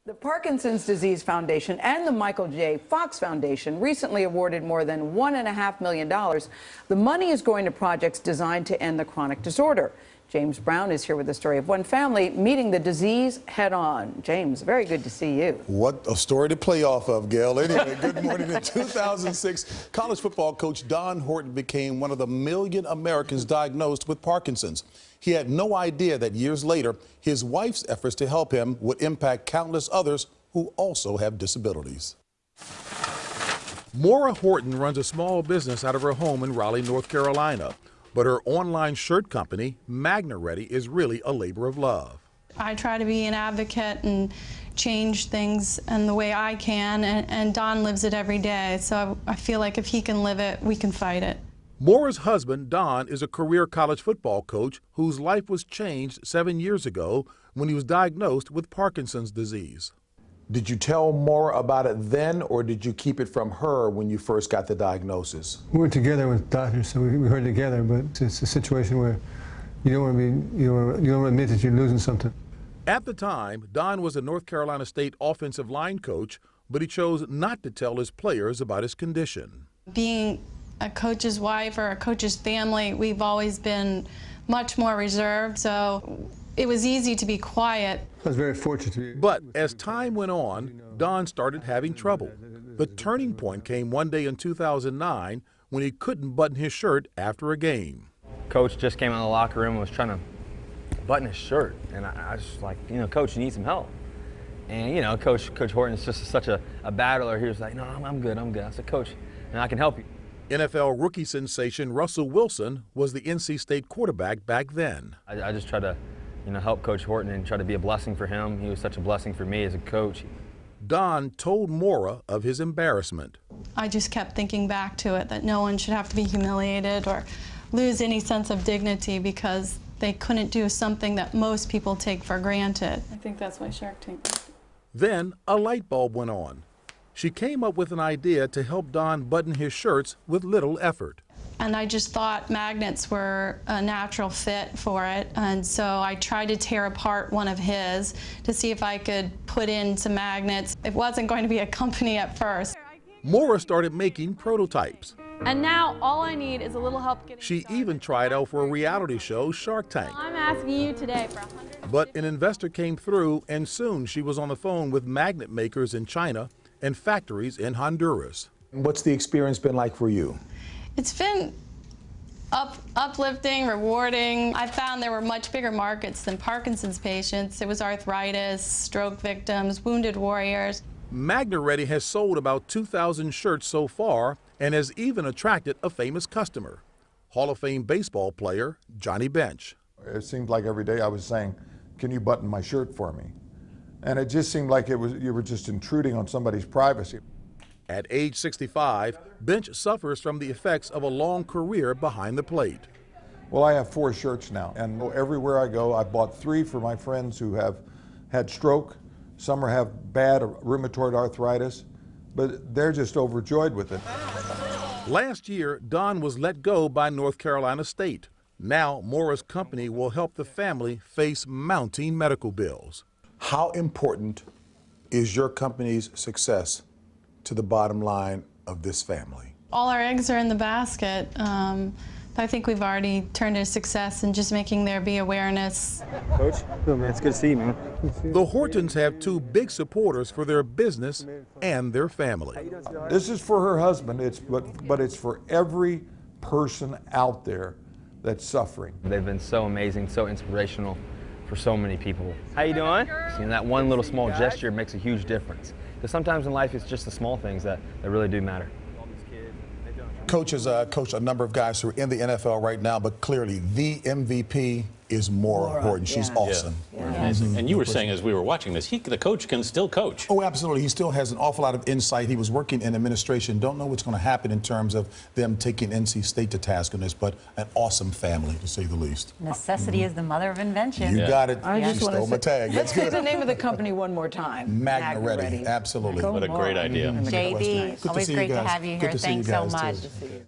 The Parkinson's Disease Foundation and the Michael J. Fox Foundation recently awarded more than $1.5 million. The money is going to projects designed to end the chronic disorder. James Brown is here with the story of one family meeting the disease head on. James, very good to see you. What a story to play off of, Gail. Anyway, good morning. In 2006, college football coach Don Horton became one of the million Americans diagnosed with Parkinson's. He had no idea that years later, his wife's efforts to help him would impact countless others who also have disabilities. Maura Horton runs a small business out of her home in Raleigh, North Carolina. But her online shirt company, magnetically, is really a labor of love. I try to be an advocate and change things in the way I can, and Don lives it every day. So I feel like if he can live it, we can fight it. Maura's husband, Don, is a career college football coach whose life was changed 7 years ago when he was diagnosed with Parkinson's disease. Did you tell Maura about it then, or did you keep it from her when you first got the diagnosis? We were together with doctors, so we heard together, but it's a situation where you don't want to admit that you're losing something. At the time, Don was a North Carolina State offensive line coach, but he chose not to tell his players about his condition. Being a coach's wife or a coach's family, we've always been much more reserved, so it was easy to be quiet. I was very fortunate to be. But as time went on, Don started having trouble. The turning point came one day in 2009 when he couldn't button his shirt after a game. Coach just came out of the locker room and was trying to button his shirt. And I was just like, Coach, you need some help. And, Coach Horton is just such a battler. He was like, no, I'm good. I said, Coach, I can help you. NFL rookie sensation Russell Wilson was the NC State quarterback back then. I just tried to help Coach Horton and try to be a blessing for him. He was such a blessing for me as a coach. Don told Maura of his embarrassment. I just kept thinking back to it, that no one should have to be humiliated or lose any sense of dignity because they couldn't do something that most people take for granted. I think that's why Shark Tank. Then a light bulb went on. She came up with an idea to help Don button his shirts with little effort. And I just thought magnets were a natural fit for it, and so I tried to tear apart one of his to see if I could put in some magnets. It wasn't going to be a company at first. Maura started making prototypes. And now all I need is a little help getting She started. even tried out for a reality show, Shark Tank. I'm asking you today for $100. But an investor came through, and soon she was on the phone with magnet makers in China and factories in Honduras. What's the experience been like for you? It's been uplifting, rewarding. I found there were much bigger markets than Parkinson's patients. It was arthritis, stroke victims, wounded warriors. magnetically has sold about 2,000 shirts so far and has even attracted a famous customer, Hall of Fame baseball player Johnny Bench. It seemed like every day I was saying, can you button my shirt for me? And it just seemed like you were just intruding on somebody's privacy. At age 65, Bench suffers from the effects of a long career behind the plate. Well, I have 4 shirts now, and everywhere I go, I bought 3 for my friends who have had stroke. Some have bad rheumatoid arthritis, but they're just overjoyed with it. Last year, Don was let go by North Carolina State. Now, Maura's company will help the family face mounting medical bills. How important is your company's success to the bottom line of this family? All our eggs are in the basket. I think we've already turned a success in just making there be awareness. Coach, man, it's good to see you, man. The Hortons have 2 big supporters for their business and their family. This is for her husband, but it's for every person out there that's suffering. They've been so amazing, so inspirational for so many people. How you doing? That one little small gesture makes a huge difference. Because sometimes in life, it's just the small things that really do matter. Coach has coached a number of guys who are in the NFL right now, but clearly the MVP is Maura Horton. She's awesome. And you were saying as we were watching this, the coach can still coach. Oh, absolutely. He still has an awful lot of insight. He was working in administration. Don't know what's going to happen in terms of them taking NC State to task on this, but an awesome family, to say the least. Necessity is the mother of invention. You got it. I just She want stole to my say, tag. let's say the name of the company one more time. Magnetically. Absolutely. What a great idea. JB, to always see you great to guys. have you Good here. to see Thanks you so guys, much. too.